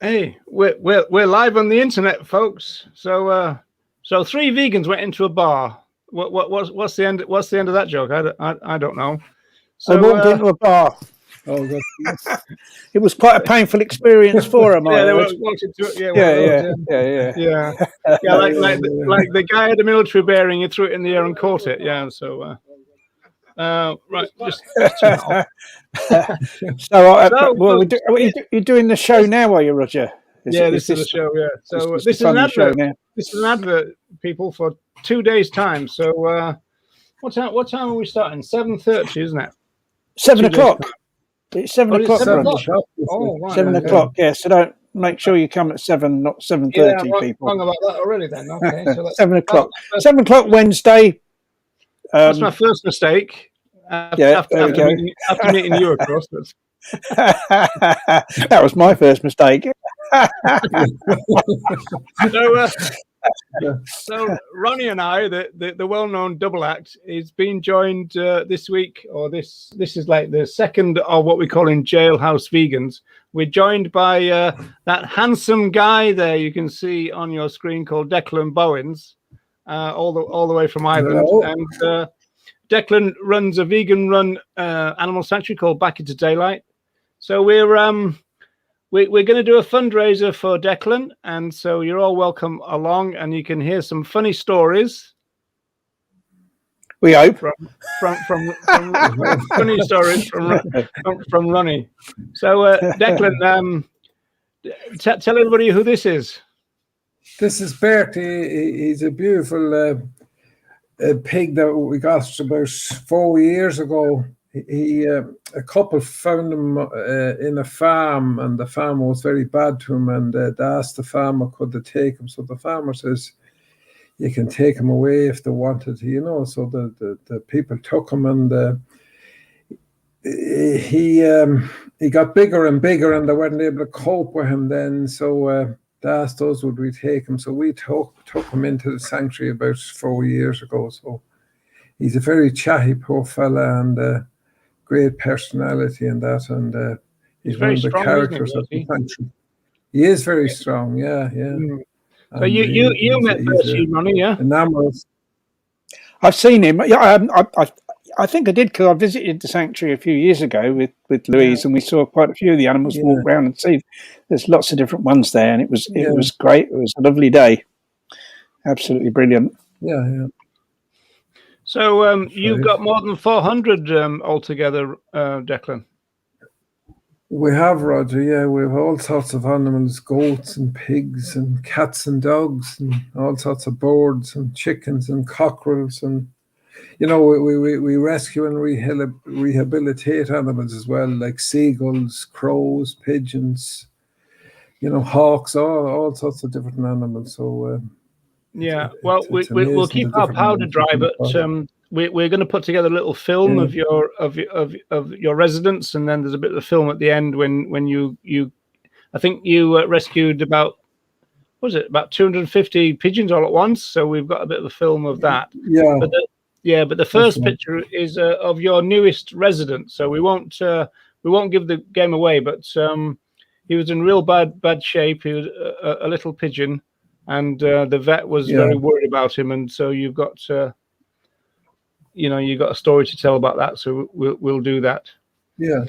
Hey, we're live on the internet, folks. So 3 vegans went into a bar. What's the end? What's the end of that joke? I don't know. So they walked into a bar. Oh, God. It was quite a painful experience for them. Yeah, they walked into it. Yeah. Like the guy had a military bearing, he threw it in the air and caught it. Yeah. So right, just you're doing the show now, are you, Roger? This is the show. Yeah. So this is an advert. This is an advert, people, for 2 days' time. So what time are we starting? 7:30, isn't it? 7 o'clock. It's 7 o'clock. 7 o'clock. Oh, right. 7 o'clock. Yeah. So don't make sure you come at 7, not 7:30. People. Wrong about that already. Then. Okay. So 7 o'clock. 7 o'clock Wednesday. That's my first mistake. After meeting you, of course. That was my first mistake. So Ronnie and I, the well-known double act, is being joined this week, or this is like the second of what we call in Jailhouse Vegans. We're joined by that handsome guy there you can see on your screen called Declan Bowens, all the way from Ireland. Hello. And Declan runs a vegan-run animal sanctuary called Back Into Daylight. So we're going to do a fundraiser for Declan, and so you're all welcome along, and you can hear some funny stories. We hope from funny stories from Ronnie. So Declan, tell everybody who this is. This is Bert. He's a beautiful pig that we got about 4 years ago. A couple found him in a farm, and the farmer was very bad to him, and they asked the farmer could they take him. So the farmer says you can take him away if they wanted to, so the people took him, and he got bigger and bigger, and they weren't able to cope with him then, so they asked us would we take him. So we took him into the sanctuary about 4 years ago. So he's a very chatty poor fella, and great personality and that, and he's one of the characters of the country. He is very strong, yeah. So you met Bertie, Ronnie, yeah? Enamored. I've seen him. Yeah, I think I did because I visited the sanctuary a few years ago with Louise, and we saw quite a few of the animals walk around and see. There's lots of different ones there, and it was great. It was a lovely day. Absolutely brilliant. Yeah. So you've got more than 400 altogether, Declan. We have, Roger. Yeah, we have all sorts of animals: goats and pigs and cats and dogs, and all sorts of birds and chickens and cockerels, and we rescue and rehabilitate animals as well, like seagulls, crows, pigeons, hawks, all sorts of different animals. So. We'll keep our powder dry, but we're going to put together a little film of your residence, and then there's a bit of the film at the end when you I think you rescued about 250 pigeons all at once. So we've got a bit of a film of that. But the first picture is of your newest resident. So we won't give the game away, but he was in real bad shape. He was a little pigeon. And the vet was very worried about him, and so you've got, you've got a story to tell about that. So we'll do that. Yeah.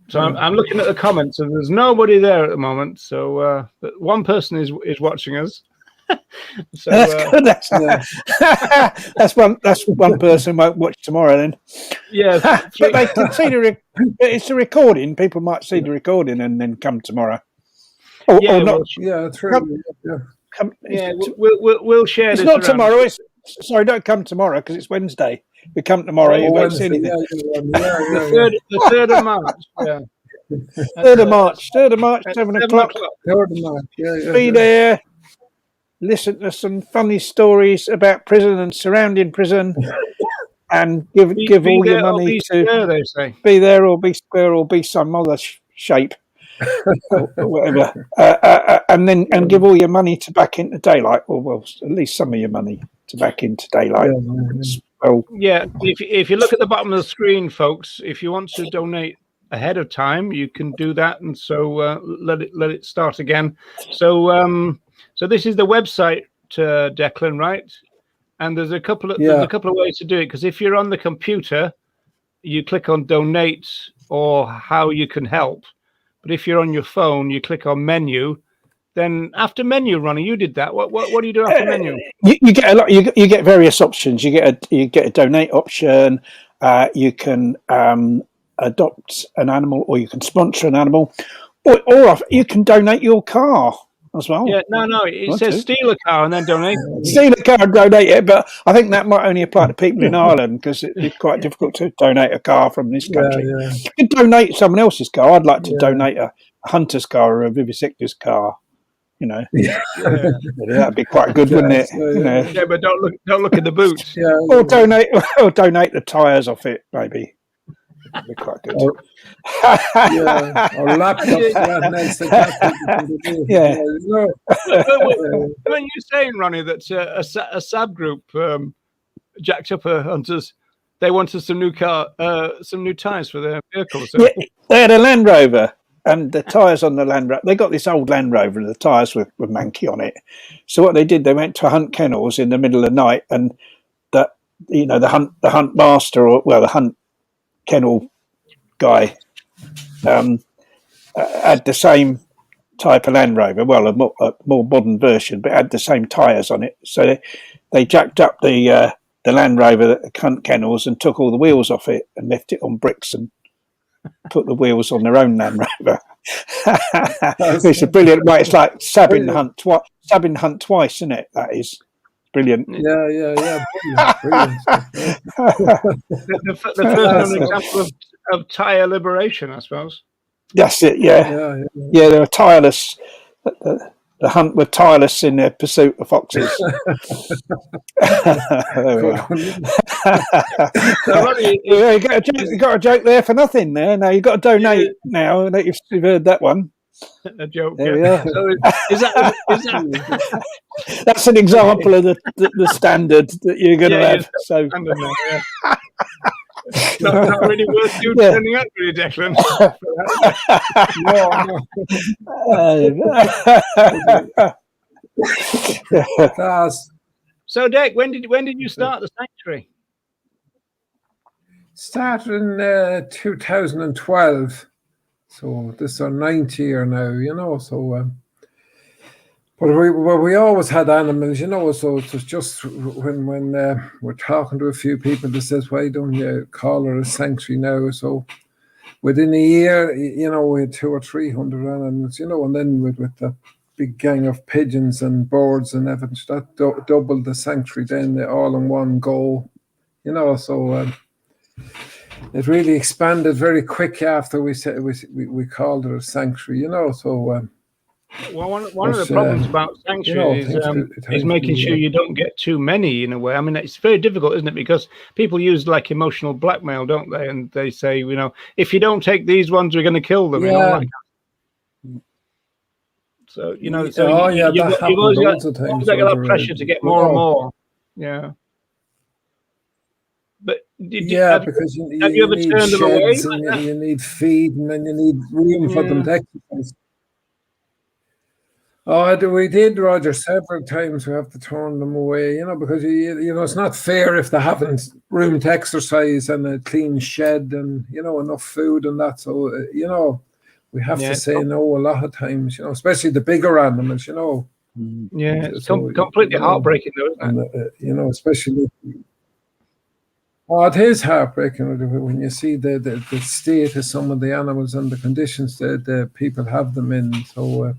So I'm looking at the comments, and there's nobody there at the moment. So but one person is watching us. So that's good. That's one person won't watch tomorrow then. Yeah, but they can see it's a recording. People might see the recording and then come tomorrow. Or not. True. We'll share. It's this not tomorrow. Sorry, don't come tomorrow because it's Wednesday. We come tomorrow. You won't see anything. The 3rd of March. Yeah. 3rd of March. 7 o'clock. 3rd of March. Be there. Listen to some funny stories about prison and surrounding prison, and give all your money to they say. Be there or be square or be some other shape. or whatever, and give all your money to Back Into Daylight, or well, at least some of your money to Back Into Daylight. If you look at the bottom of the screen, folks, if you want to donate ahead of time, you can do that, and so let it start again. So so this is the website, Declan, right? And there's a couple of ways to do it, because if you're on the computer, you click on donate or how you can help. But if you're on your phone, you click on menu. Then after menu, Ronnie, you did that. What do you do after menu? You get a lot. You get various options. You get a donate option. You can adopt an animal, or you can sponsor an animal, or you can donate your car as well. Yeah, no, it says steal a car and then donate. Steal a car and donate it, but I think that might only apply to people in Ireland, because it'd be quite difficult to donate a car from this country. Yeah. You can donate someone else's car. I'd like to donate a hunter's car or a vivisector's car. You know, that'd be quite good, wouldn't it? Yeah, but don't look at the boots. Or donate the tyres off it, maybe. That'd be quite good. Or laptops. When you're saying, Ronnie, that a subgroup jacked up hunters, they wanted some new tyres for their vehicles. So. Yeah, they had a Land Rover. And the tyres on the Land Rover, they got this old Land Rover and the tyres were manky on it. So what they did, they went to hunt kennels in the middle of the night, and the hunt master, or the hunt kennel guy had the same type of Land Rover, a more modern version, but had the same tyres on it. So they jacked up the Land Rover at the hunt kennels and took all the wheels off it and left it on bricks and put the wheels on their own Land Rover. It's a brilliant way. It's like stabbing the hunt twice, isn't it? That is brilliant. Yeah. Brilliant. The first known example of tyre liberation, I suppose. That's it. Yeah. They were tireless. The hunt were tireless in their pursuit of foxes. There we go. You got a joke there for nothing there. Now you've got to donate now that you've heard that one. A joke. There we are. So is that that's an example of the standard that you're going to have. So not really worth you turning up, really, Declan. So, Dec, when did you start the sanctuary? Started in 2012. So this is our 9th year now, So, but we always had animals, So it was just when we're talking to a few people that says, why don't you call it a sanctuary now? So within a year, we had 200 or 300 animals, and then with the big gang of pigeons and birds and everything, that doubled the sanctuary then all in one go, So it really expanded very quick after we said we called it a sanctuary, So. Well, one of the problems about sanctuary is making sure you don't get too many in a way. I mean, it's very difficult, isn't it? Because people use like emotional blackmail, don't they? And they say, if you don't take these ones, we're going to kill them. Yeah. So, you've always got a lot of pressure to get more and more. Yeah. But because you have you ever need turned them away? And you need feed, and then you need room for them to exercise. Oh, we did, Roger, several times. We have to turn them away, because it's not fair if they haven't room to exercise and a clean shed and enough food and that. So we have to say no a lot of times, especially the bigger animals, Yeah, it's completely heartbreaking, though, isn't it? Especially. Oh, it is heartbreaking when you see the state of some of the animals and the conditions that the people have them in. So.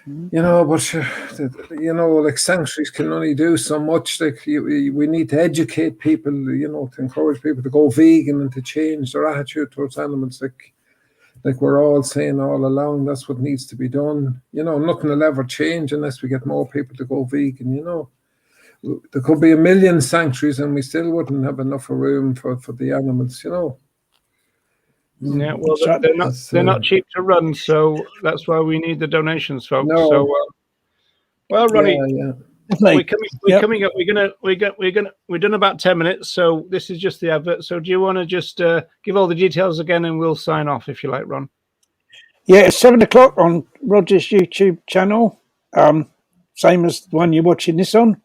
But like sanctuaries can only do so much. Like we need to educate people, to encourage people to go vegan and to change their attitude towards animals. Like we're all saying all along, that's what needs to be done. Nothing will ever change unless we get more people to go vegan. There could be 1 million sanctuaries and we still wouldn't have enough room for the animals. Yeah, well, they're not cheap to run, so that's why we need the donations, folks. No. So, well, Ronnie, we're coming up. We're done about 10 minutes. So this is just the advert. So do you want to just give all the details again, and we'll sign off if you like, Ron? Yeah, it's 7 o'clock on Roger's YouTube channel. Same as the one you're watching this on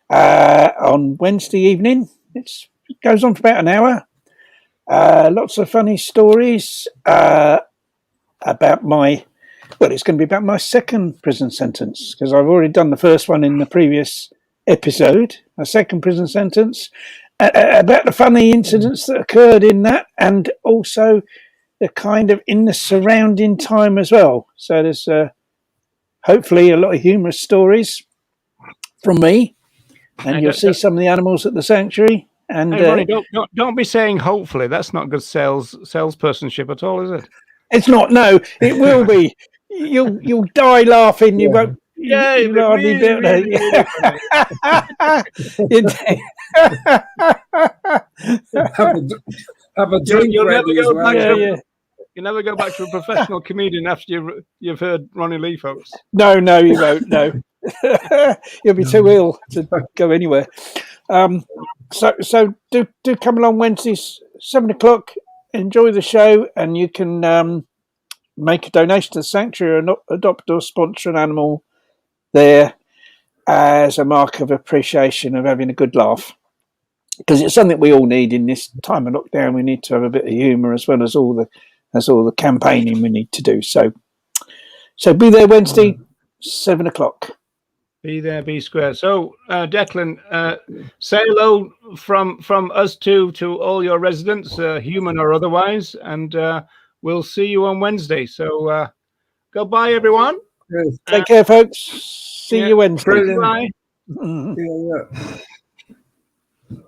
Wednesday evening. It goes on for about an hour. Lots of funny stories about it's going to be about my second prison sentence, because I've already done the first one in the previous episode. My second prison sentence, about the funny incidents that occurred in that, and also the kind of in the surrounding time as well. So there's hopefully a lot of humorous stories from me, and you'll see some of the animals at the sanctuary. And hey, Ronnie, don't be saying hopefully. That's not good salespersonship at all, is it? It's not. No, it will be. You'll die laughing. You won't. Yeah, you hardly be able to. Have a drink ready as well. You never go back to a professional comedian after you've heard Ronnie Lee, folks. No, you won't. No, you'll be too ill to go anywhere. So do come along Wednesdays, 7 o'clock. Enjoy the show, and you can make a donation to the sanctuary or adopt or sponsor an animal there as a mark of appreciation of having a good laugh, because it's something we all need in this time of lockdown. We need to have a bit of humour as well as all the campaigning we need to do. So be there Wednesday, 7 o'clock. Be there, be square. So, Declan, say hello from us to all your residents, human or otherwise, and we'll see you on Wednesday. So, goodbye, everyone. Yes. Take care, folks. See you Wednesday. Brilliant. Bye. Yeah.